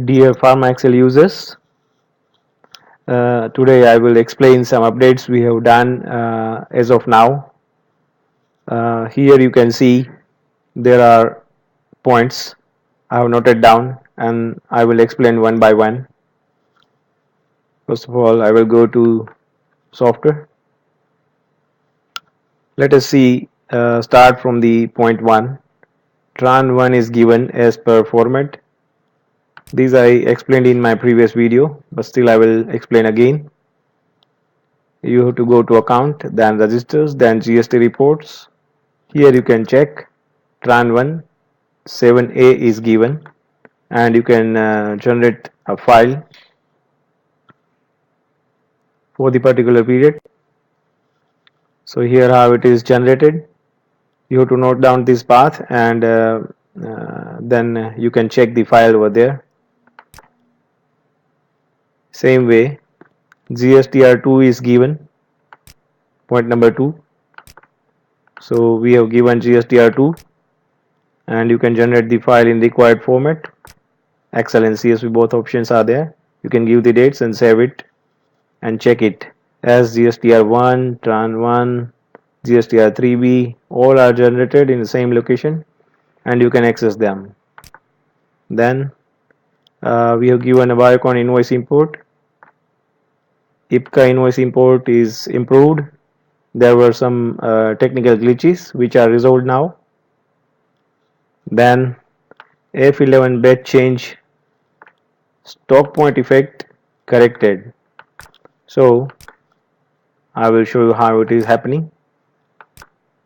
Dear PharmaExcel users, today I will explain some updates we have done as of now. Here you can see there are points I have noted down and I will explain one by one. First of all, I will go to software. Let us see, start from the point 1. Tran1 is given as per format. These I explained in my previous video, but still I will explain again. You have to go to account, then registers, then GST reports. Here you can check tran1 7a is given and you can generate a file for the particular period. So here how it is generated. You have to note down this path and then you can check the file over there. Same way GSTR2 is given, point number 2. So we have given GSTR2 and you can generate the file in required format. Excel and CSV both options are there. You can give the dates and save it and check it as GSTR1, TRAN1, GSTR3B, all are generated in the same location and you can access them. Then we have given a Biocon invoice import. IPCA invoice import is improved. There were some technical glitches which are resolved now. Then F11 batch change stock point effect corrected. So I will show you how it is happening.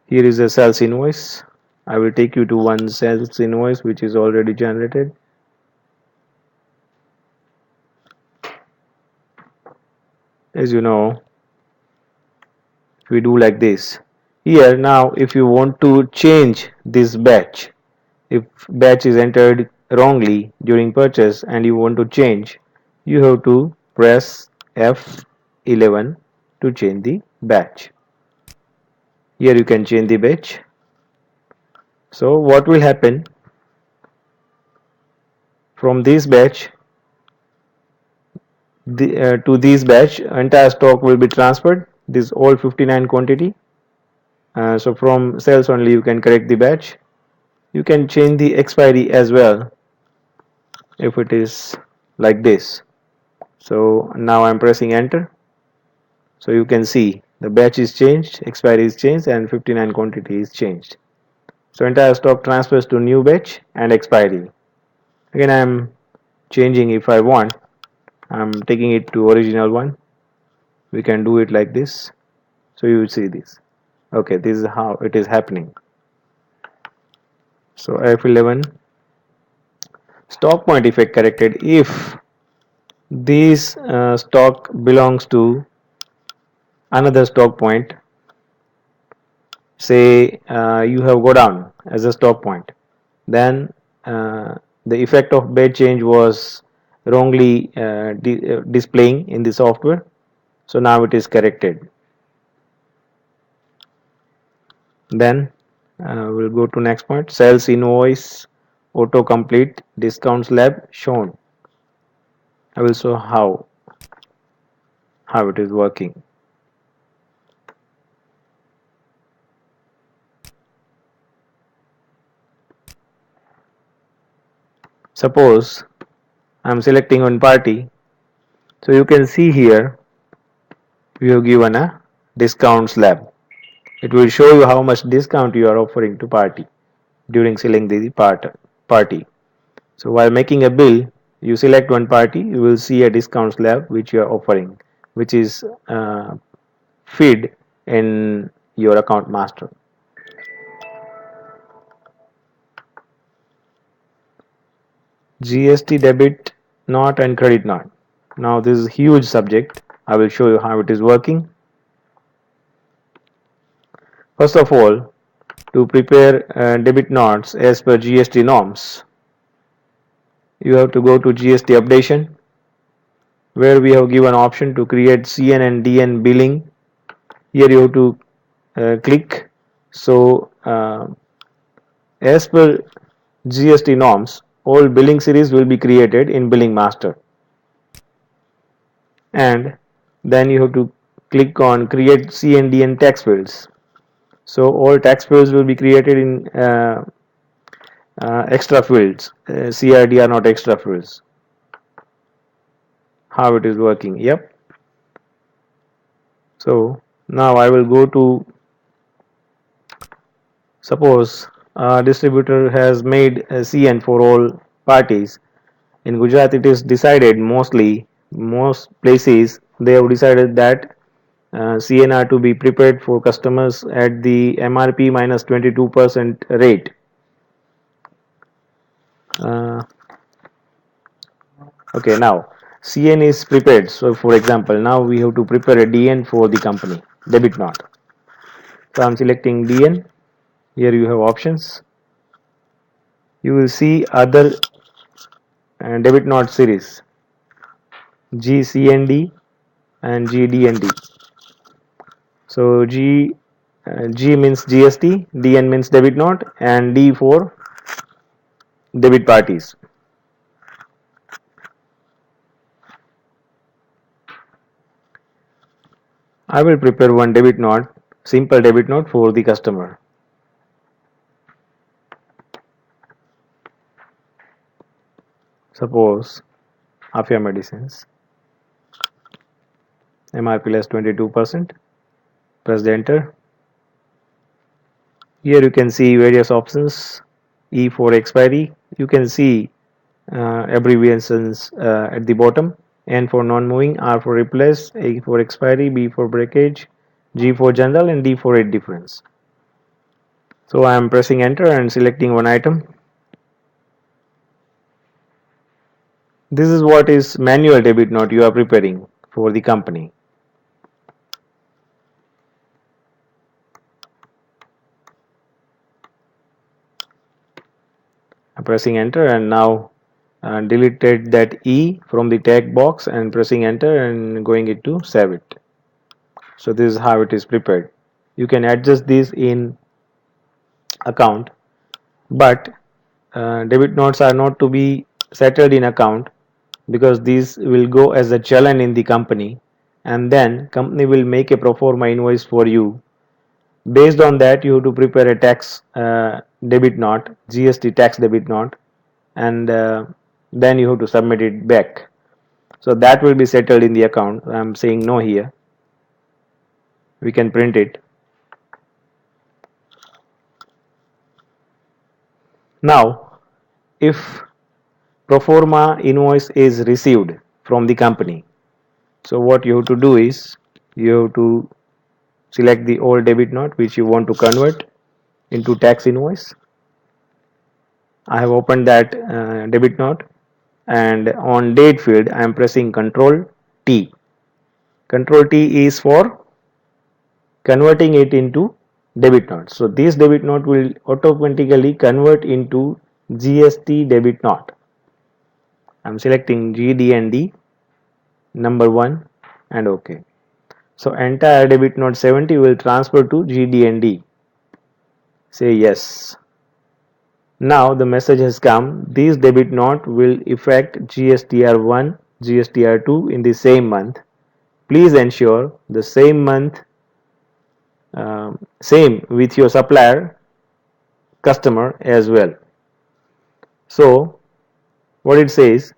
Here is a sales invoice. I will take you to one sales invoice which is already generated. As you know, we do like this. Here now if you want to change this batch, if batch is entered wrongly during purchase and you want to change, you have to press F11 to change the batch. Here you can change the batch. So what will happen, from this batch to this batch entire stock will be transferred, this all 59 quantity. So from sales only you can correct the batch. You can change the expiry as well if it is like this. So now I'm pressing enter. So you can see the batch is changed, expiry is changed and 59 quantity is changed. So entire stock transfers to new batch and expiry. Again I'm changing if I want. I'm taking it to original one. We can do it like this. So you will see this. Okay, this is how it is happening. So F11 stock point effect corrected if this stock belongs to another stock point. Say you have go down as a stock point, then the effect of bed change was wrongly displaying in the software. So now it is corrected. Then we'll go to next point, sales invoice autocomplete discount slab shown. I will show how it is working. Suppose I'm selecting one party, so you can see here we have given a discount slab. It will show you how much discount you are offering to party during selecting the party. So while making a bill, you select one party, you will see a discount slab which you are offering, which is fed in your account master. GST debit not and credit not. Now this is a huge subject. I will show you how it is working. First of all, to prepare debit notes as per GST norms, you have to go to GST updation, where we have given option to create CN and DN billing. Here you have to click. So as per GST norms, all billing series will be created in billing master, and then you have to click on create CND and tax fields. So all tax fields will be created in extra fields. CRD are not extra fields. How it is working? Yep. So now I will go to, suppose a distributor has made a CN for all parties. In Gujarat, it is decided mostly, most places they have decided that CNR to be prepared for customers at the MRP minus 22% rate. Uh, okay, now CN is prepared. So, for example, now we have to prepare a DN for the company, debit note. So, I'm selecting DN. Here you have options. You will see other debit note series, GCND and GDND. So, G means GST, DN means debit note, and D for debit parties. I will prepare one debit note, simple debit note for the customer. Suppose Afia Medicines, MRP less 22%. Press the enter. Here you can see various options. E for expiry. You can see abbreviations at the bottom. N for non-moving, R for replace, A for expiry, B for breakage, G for general, and D for rate difference. So I am pressing enter and selecting one item. This is what is manual debit note you are preparing for the company. I'm pressing enter and now deleted that E from the tag box and pressing enter and going it to save it. So this is how it is prepared. You can adjust this in account, but debit notes are not to be settled in account because these will go as a challenge in the company, and then company will make a pro forma invoice for you. Based on that, you have to prepare a tax debit note, GST tax debit note, and then you have to submit it back. So that will be settled in the account. I'm saying no here. We can print it. Now, if pro forma invoice is received from the company, so what you have to do is you have to select the old debit note which you want to convert into tax invoice. I have opened that debit note, and on date field I am pressing Control T. Control T is for converting it into debit note. So this debit note will automatically convert into GST debit note. I am selecting GDND number 1 and OK. So entire debit note 70 will transfer to GDND. Say yes. Now the message has come. This debit note will affect GSTR1, GSTR2 in the same month. Please ensure the same month, same with your supplier customer as well. So what it says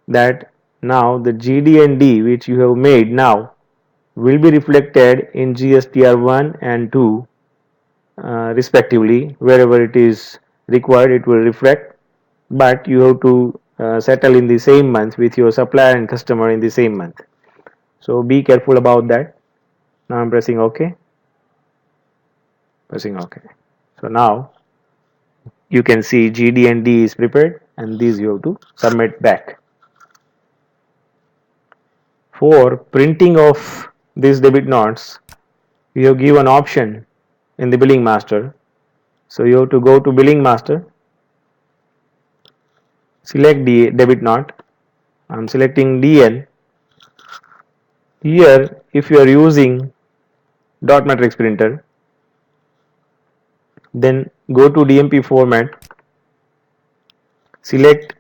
that now the GD&D which you have made now will be reflected in GSTR1 and 2 respectively. Wherever it is required, it will reflect, but you have to settle in the same month with your supplier and customer in the same month. So be careful about that. Now I'm pressing OK. Pressing OK. So now you can see GD and D is prepared, and these you have to submit back. For printing of these debit notes, we have given option in the billing master. So you have to go to billing master, select the debit note. I'm selecting DN. Here, if you are using dot matrix printer, then go to DMP format, select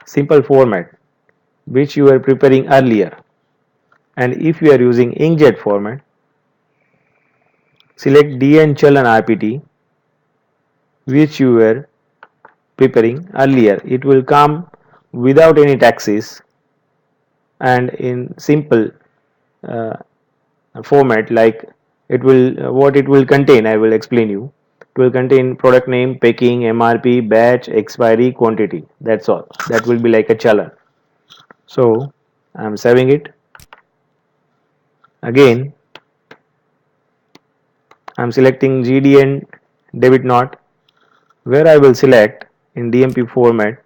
simple format which you were preparing earlier, and if you are using inkjet format, select DN Chalan RPT which you were preparing earlier. It will come without any taxes and in simple uh, format, like it will what it will contain, I will explain you. It will contain product name, packing, MRP, batch, expiry, quantity. That's all. That will be like a challan. So I'm saving it. Again, I'm selecting GDN debit note, where I will select in DMP format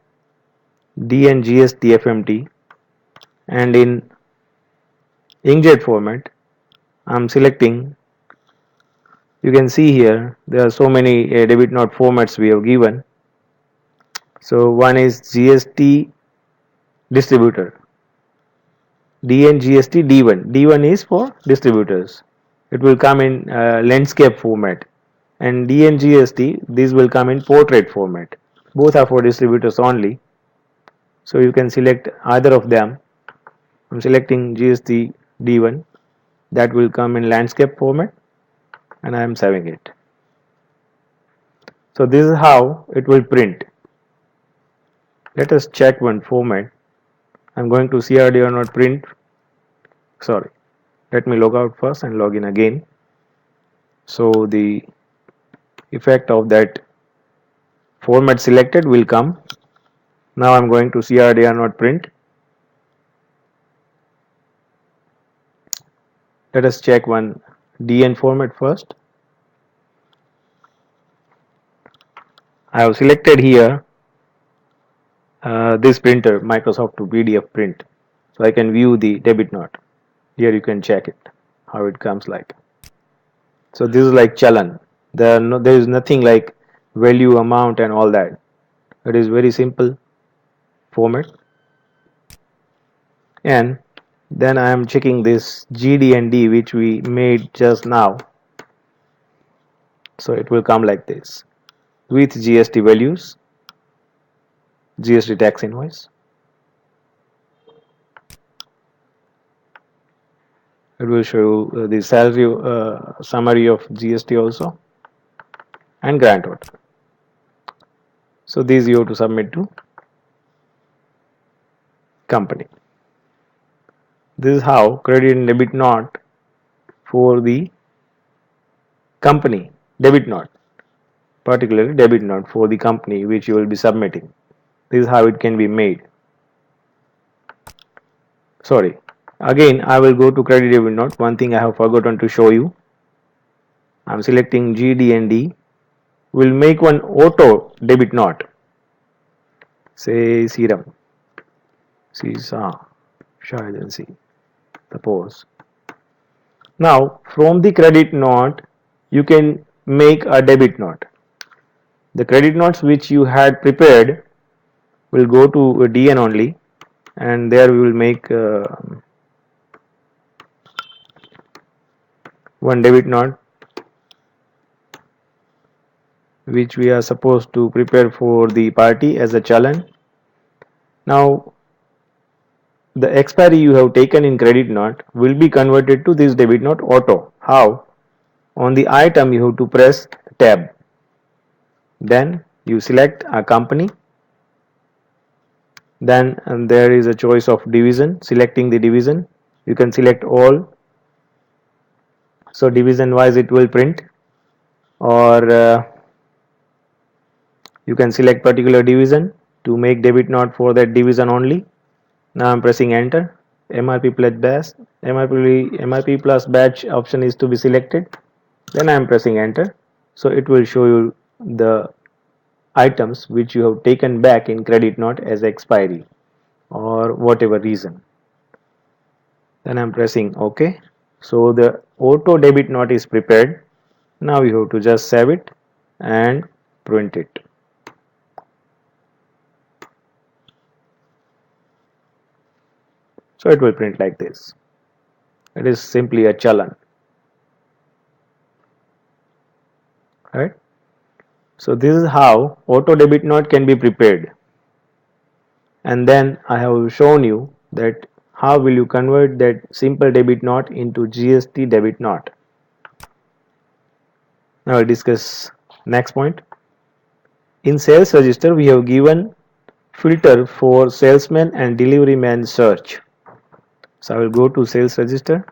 DNGST FMT, and in inkjet format I'm selecting. You can see here there are so many debit note formats we have given. So one is GST distributor, DNGST D1. D1 is for distributors. It will come in landscape format, and DNGST, these will come in portrait format. Both are for distributors only. So you can select either of them. I'm selecting GST D1, that will come in landscape format, and I am saving it. So this is how it will print. Let us check one format. I'm going to CRD or not print. Sorry, let me log out first and log in again. So the effect of that format selected will come. Now I'm going to CRD or not print. Let us check one DN format first. I have selected here this printer, Microsoft to PDF print, so I can view the debit note. Here you can check it how it comes like. So this is like challan. There is nothing like value, amount, and all that. It is very simple format. And then I am checking this GD&D which we made just now. So it will come like this with GST values, GST tax invoice. It will show the salary summary of GST also, and grant order. So these you have to submit to company. This is how credit and debit note for the company, debit note, particularly debit note for the company which you will be submitting. This is how it can be made. Sorry, again I will go to credit debit note. One thing I have forgotten to show you. I am selecting GD&D. We'll make one auto debit note. Say serum, see, suppose. Now from the credit note you can make a debit note. The credit notes which you had prepared will go to DN only, and there we will make one debit note which we are supposed to prepare for the party as a challan. Now the expiry you have taken in credit note will be converted to this debit note auto. How? On the item you have to press tab, then you select a company, then there is a choice of division. Selecting the division, you can select all, so division wise it will print, or you can select particular division to make debit note for that division only. Now I'm pressing enter. MRP plus batch, MRP plus batch option is to be selected. Then I am pressing enter. So it will show you the items which you have taken back in credit note as expiry or whatever reason. Then I am pressing OK. So the auto debit note is prepared. Now you have to just save it and print it. So it will print like this. It is simply a challan. right? So this is how auto debit note can be prepared. And then I have shown you that how will you convert that simple debit note into GST debit note. Now I'll discuss next point. In sales register we have given filter for salesman and delivery man search. So I will go to sales register.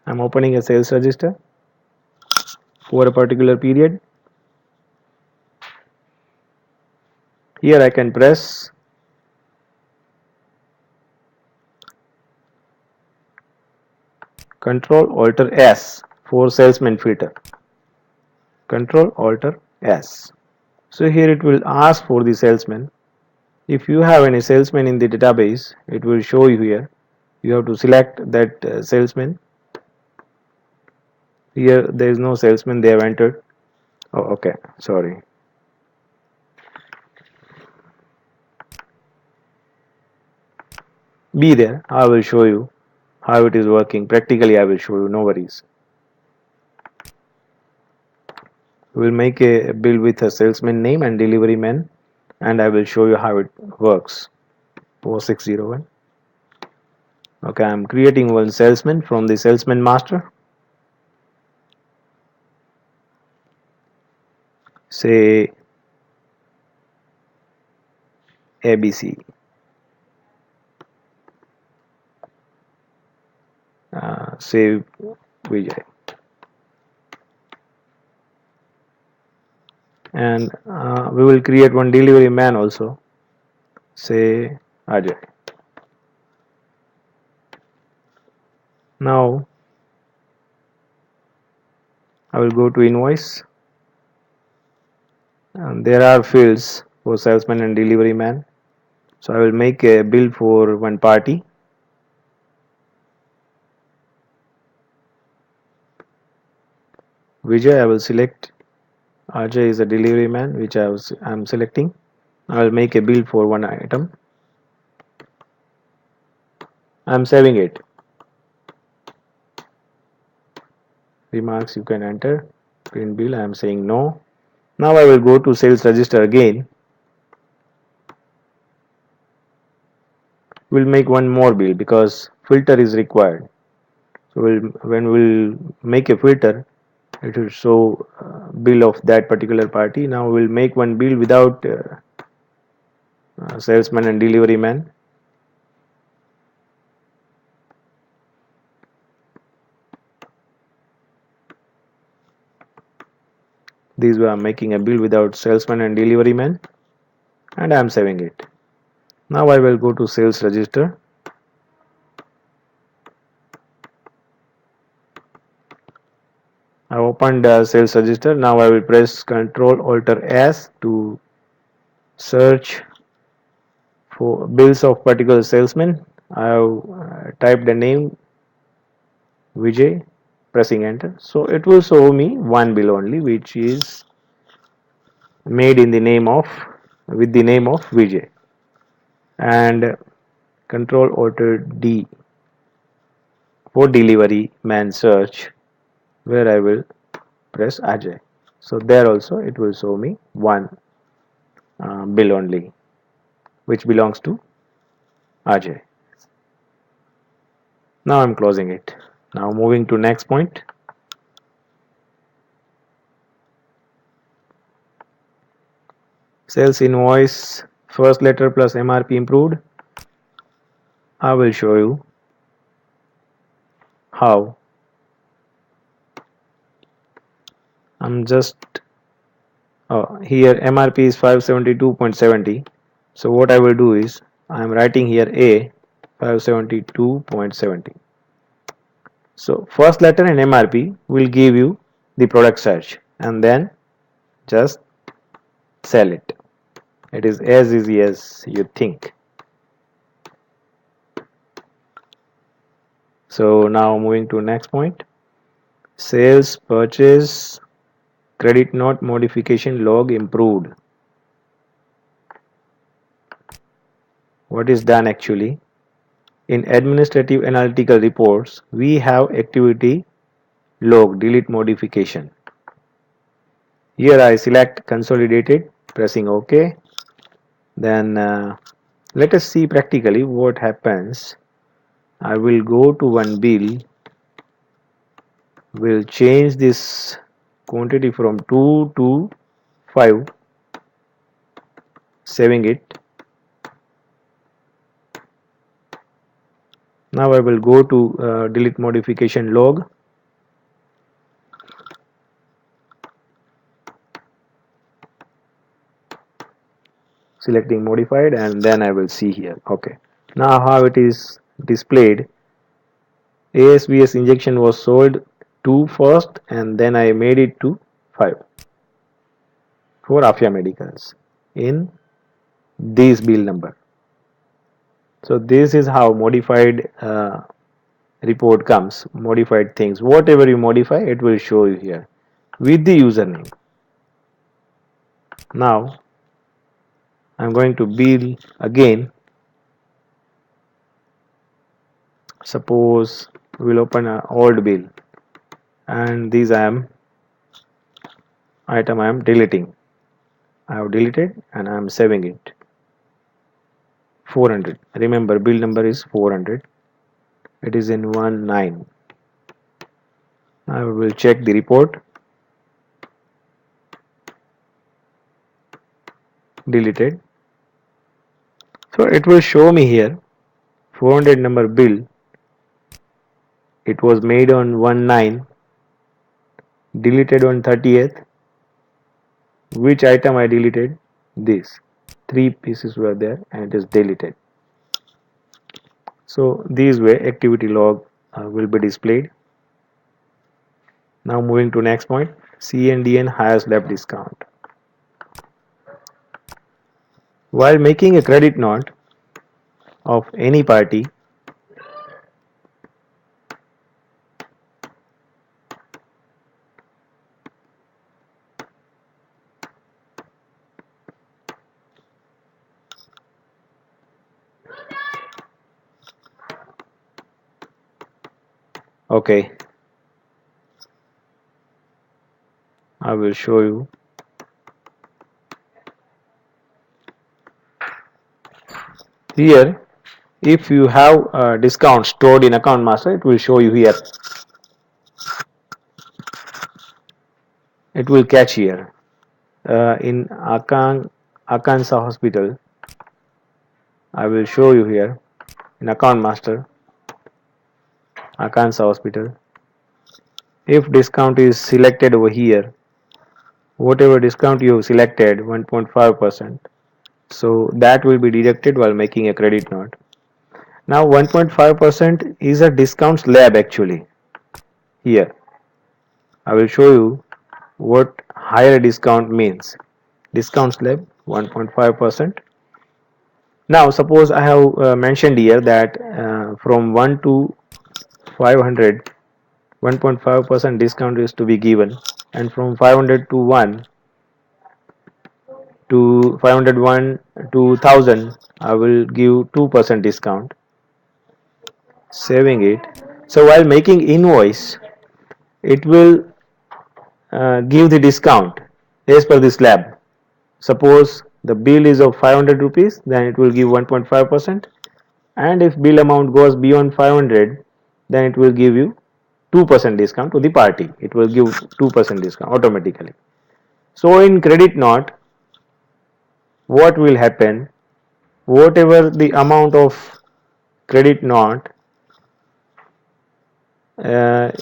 I'm opening a sales register for a particular period. Here I can press Control Alter S for salesman filter. Control Alter S. So here it will ask for the salesman. If you have any salesman in the database, it will show you here. You have to select that salesman. Here there is no salesman they have entered. Oh, okay, sorry. Be there. I will show you how it is working. Practically I will show you, no worries. We will make a bill with a salesman name and delivery man, and I will show you how it works. 4601. Okay, I am creating one salesman from the salesman master. Say ABC. Say Vijay. And we will create one delivery man also. Say Ajay. Now I will go to invoice, and there are fields for salesman and delivery man. So I will make a bill for one party. Vijay, I will select. Ajay is a delivery man, which I am selecting. I will make a bill for one item. I am saving it. Remarks you can enter. Print bill, I am saying no. Now I will go to sales register again. We'll make one more bill because filter is required. So when we'll make a filter, it will show bill of that particular party. Now we'll make one bill without salesman and delivery man. These were making a bill without salesman and delivery man, and I am saving it. Now I will go to sales register. I opened the sales register. Now I will press Ctrl Alter S to search for bills of particular salesman. I have typed the name Vijay, pressing enter. So it will show me one bill only, which is made in the name of with the name of Vijay, and Control Alter D for delivery man search, where I will press Ajay. So there also it will show me one bill only, which belongs to Ajay. Now I'm closing it. Now moving to next point. Sales invoice first letter plus MRP improved. I will show you how. I'm just here MRP is 572.70. So what I will do is I am writing here A 572.70. So first letter and MRP will give you the product search, and then just sell it. It is as easy as you think. So now moving to next point. Sales purchase credit note modification log improved. what is done actually. In administrative analytical reports, we have activity log delete modification. Here I select consolidated, pressing OK. Then let us see practically what happens. I will go to one bill, will change this quantity from 2 to 5, saving it. Now I will go to delete modification log. Selecting modified, and then I will see here. Okay. Now how it is displayed. ASBS injection was sold 2 first, and then I made it to 5 for Afia Medicals in this bill number. So this is how modified report comes. Modified things, whatever you modify, it will show you here with the username. Now I'm going to bill again. Suppose we'll open an old bill, and these item I am deleting. I have deleted and I am saving it. 400. Remember, bill number is 400. It is in 19. I will check the report. Deleted. So it will show me here 400 number bill. It was made on 19, deleted on 30th. Which item I deleted? This. 3 pieces were there and it is deleted. So this way activity log will be displayed. Now moving to next point, CNDN highest lab discount. While making a credit note of any party, okay, I will show you. Here, if you have a discount stored in account master, it will show you here. It will catch here. In Arkansas Hospital, I will show you here in account master, Arkansas Hospital. If discount is selected over here, whatever discount you have selected, 1.5%, so that will be deducted while making a credit note. Now 1.5% is a discount slab actually. Here I will show you what higher discount means. Discount slab 1.5%. Now suppose I have mentioned here that from 1 to 500, 1.5% discount is to be given, and from 500 to 1 to 501 to 1000 I will give 2% discount, saving it. So while making invoice, it will give the discount as per the slab. Suppose the bill is of 500 rupees, then it will give 1.5%, and if bill amount goes beyond 500, then it will give you 2% discount to the party. It will give 2% discount automatically. So in credit note, what will happen? Whatever the amount of credit note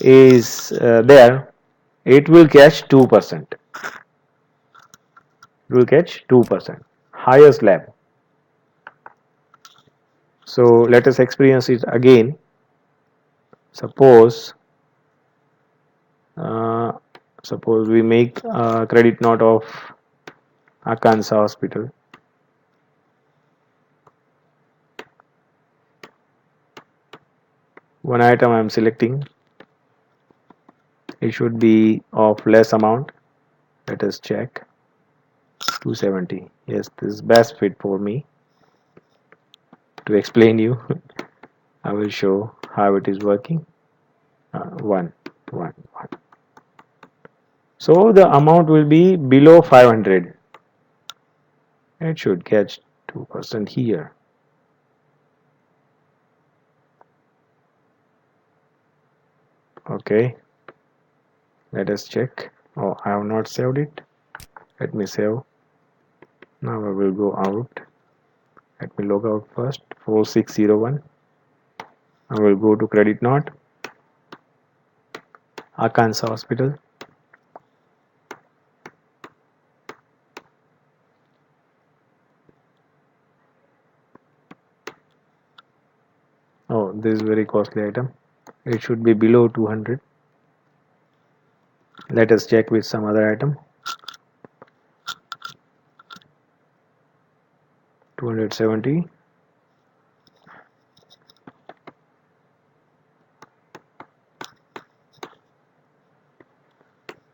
is there, it will catch 2%. It will catch 2%. Higher slab. So let us experience it again. Suppose suppose we make a credit note of Arkansas Hospital. One item I am selecting. It should be of less amount. Let us check. 270. Yes, this is best fit for me. to explain you. I will show how it is working. One, one, one. So the amount will be below 500. It should catch 2% here. Okay, let us check. Oh, I have not saved it. Let me save. Now I will go out. Let me log out first. 4601. I will go to credit note. Arkansas Hospital. Oh, this is very costly item. It should be below 200. Let us check with some other item. 270.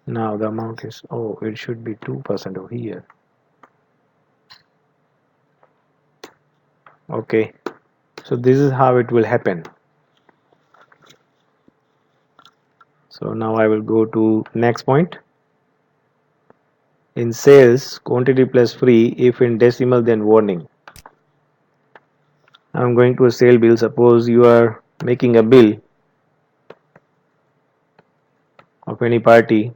Now the amount is, oh, it should be 2% over here. Okay, so this is how it will happen. So now I will go to next point. In sales, quantity plus free. If in decimal, then warning. I'm going to a sale bill. Suppose you are making a bill of any party,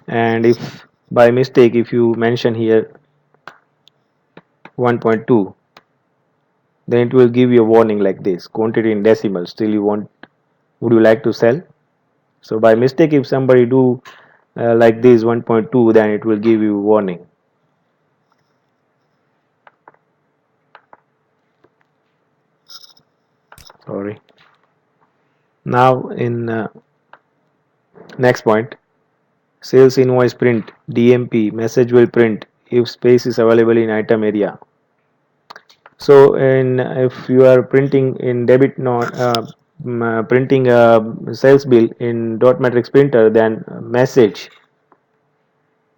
and if by mistake if you mention here 1.2, then it will give you a warning like this: quantity in decimal. Still you want, would you like to sell? So by mistake if somebody do like this 1.2, then it will give you warning. Sorry. Now in next point, sales invoice print, DMP, message will print if space is available in item area. So if you are printing in debit note, printing a sales bill in dot matrix printer, then message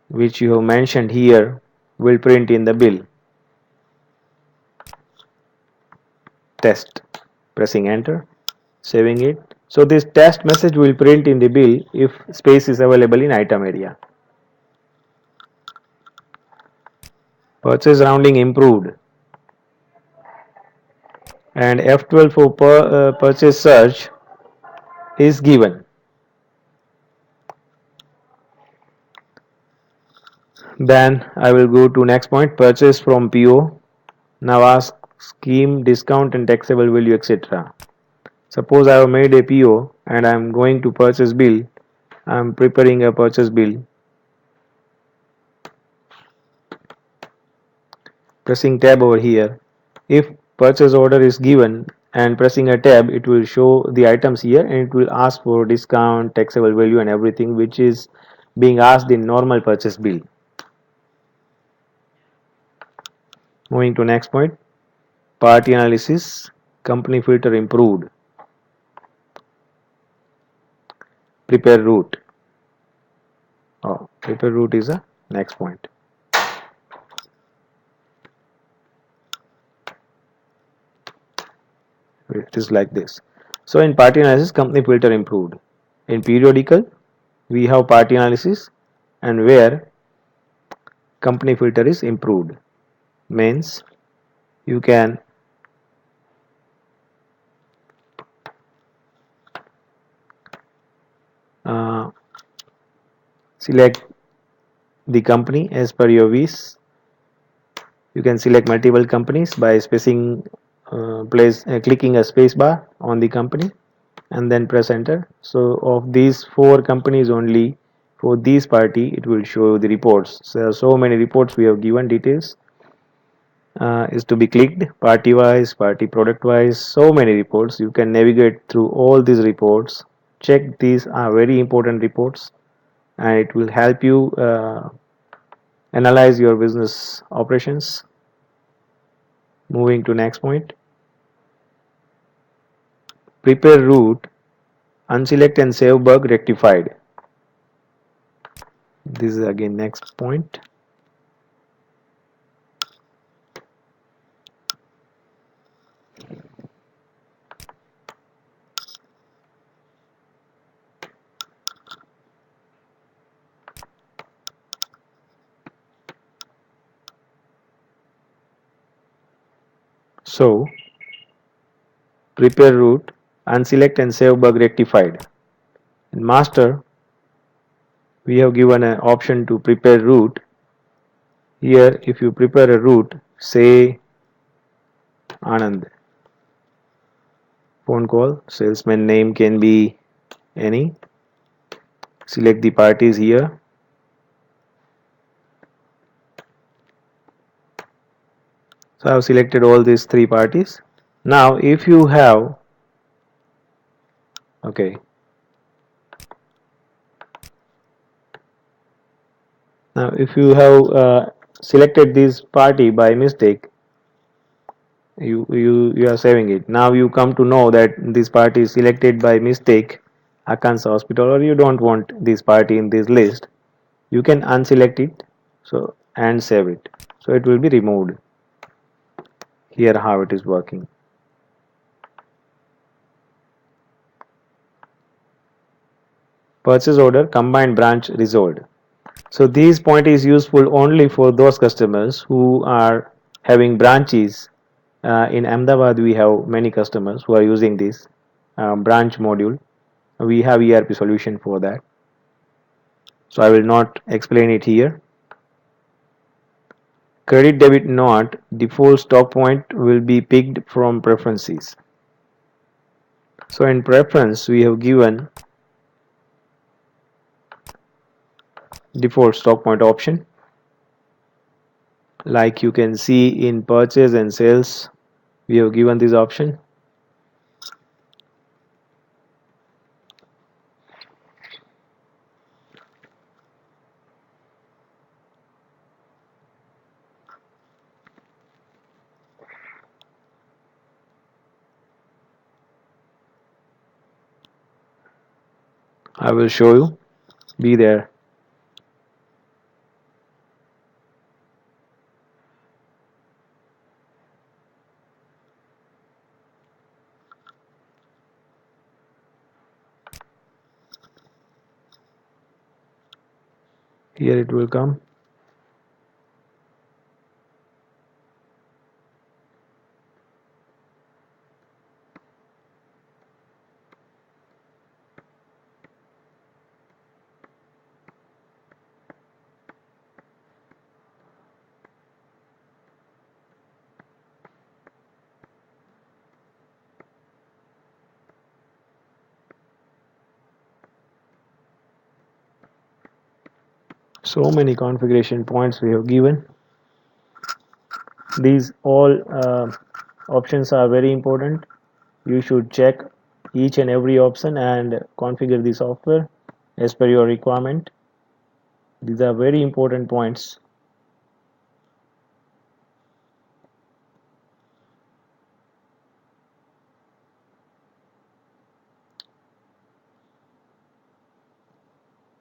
which you have mentioned here will print in the bill. Test, pressing enter, saving it. So this test message will print in the bill if space is available in item area. Purchase rounding improved, and F12 for purchase search is given. Then I will go to next point, purchase from PO. Now ask scheme, discount and taxable value, etc. Suppose I have made a PO and I am going to purchase bill. I am preparing a purchase bill. Pressing tab over here. If purchase order is given and pressing a tab, it will show the items here and it will ask for discount, taxable value and everything which is being asked in normal purchase bill. Moving to next point, party analysis, company filter improved. Prepare route. Oh, prepare route is a next point. It is like this. So in party analysis, company filter improved. In periodical, we have party analysis, and where company filter is improved means you can select the company as per your wish. You can select multiple companies by spacing clicking a space bar on the company and then press enter. So of these 4 companies only, for this party it will show the reports. So there are so many reports we have given details is to be clicked, party wise, party product wise, so many reports. You can navigate through all these reports, check. These are very important reports and it will help you analyze your business operations. Moving to next point, prepare route, unselect and save bug rectified. This is again next point. So prepare route, unselect and save bug rectified. In master, we have given an option to prepare route. Here, if you prepare a route, say Anand, phone call, salesman name can be any. Select the parties here. So I have selected all these three parties. Now, if you have, okay, now if you have selected this party by mistake, you are saving it. Now you come to know that this party is selected by mistake, Akansa Hospital, or you don't want this party in this list. You can unselect it, so and save it. So it will be removed. Here how it is working. Purchase order combined branch resolved. So this point is useful only for those customers who are having branches. In Ahmedabad, we have many customers who are using this branch module. We have ERP solution for that. So I will not explain it here. Credit debit not default stock point will be picked from preferences. So in preference, we have given default stock point option. Like you can see in purchase and sales, we have given this option. I will show you. Be there. Here it will come. So many configuration points we have given. These all options are very important. You should check each and every option and configure the software as per your requirement. These are very important points.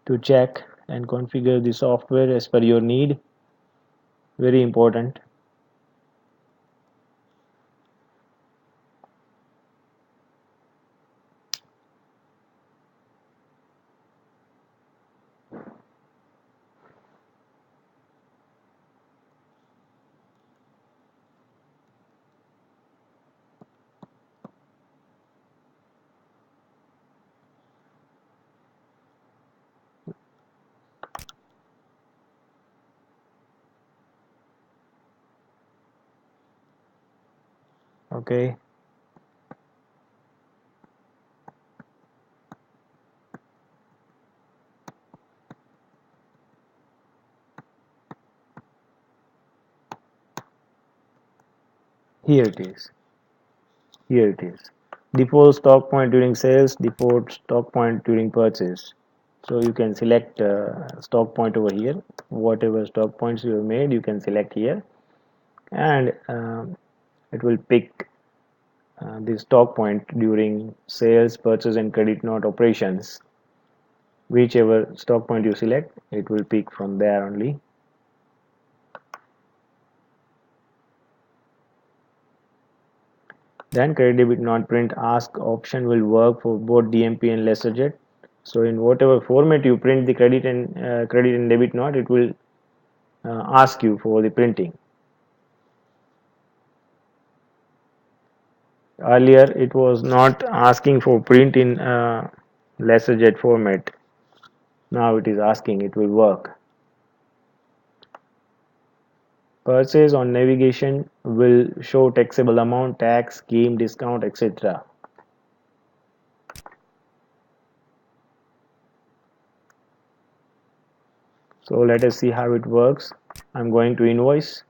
To check and configure the software as per your need. Very important. Okay. Here it is. Here it is. Default stock point during sales, default stock point during purchase. So you can select stock point over here. Whatever stock points you have made, you can select here, and it will pick the stock point during sales, purchase, and credit note operations. Whichever stock point you select, it will pick from there only. Then credit debit not print ask option will work for both DMP and LaserJet. So in whatever format you print the credit and debit note, it will ask you for the printing. Earlier it was not asking for print in lesser jet format. Now it is asking, it will work. Purchase on navigation will show taxable amount, tax, scheme, discount, etc. So let us see how it works. I'm going to invoice,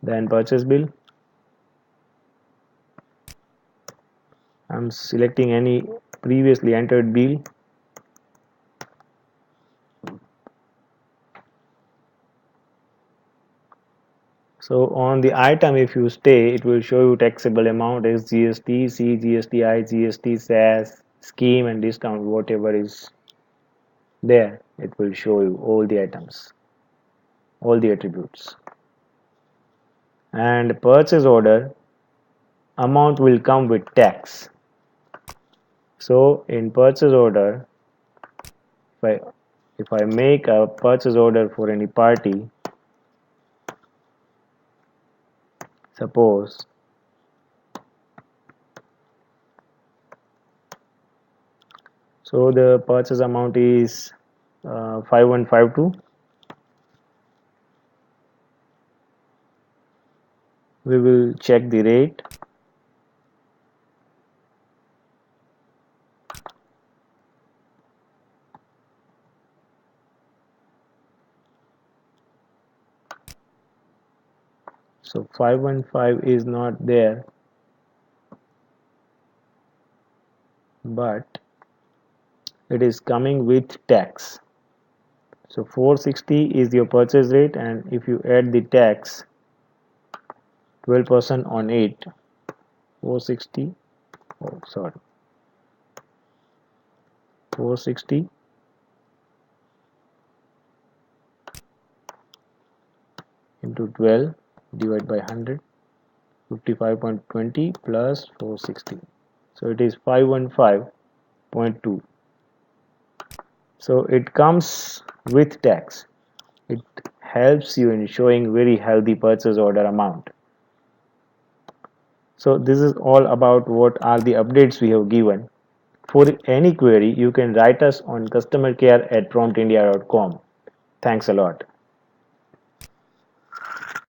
then purchase bill. I'm selecting any previously entered bill. So on the item, if you stay, it will show you taxable amount as GST, C, GST, I, GST, SAS, scheme and discount, whatever is there. It will show you all the items, all the attributes. And purchase order amount will come with tax. So in purchase order, if I make a purchase order for any party, suppose so the purchase amount is 5152. We will check the rate. So 515 is not there, but it is coming with tax. So 460 is your purchase rate, and if you add the tax 12% on it, 460, oh sorry, 460 into 12 divided by 100, 55.20 plus 460. So it is 515.2. So it comes with tax. It helps you in showing very healthy purchase order amount. So this is all about what are the updates we have given. For any query, you can write us on customercare@promptindia.com. Thanks a lot.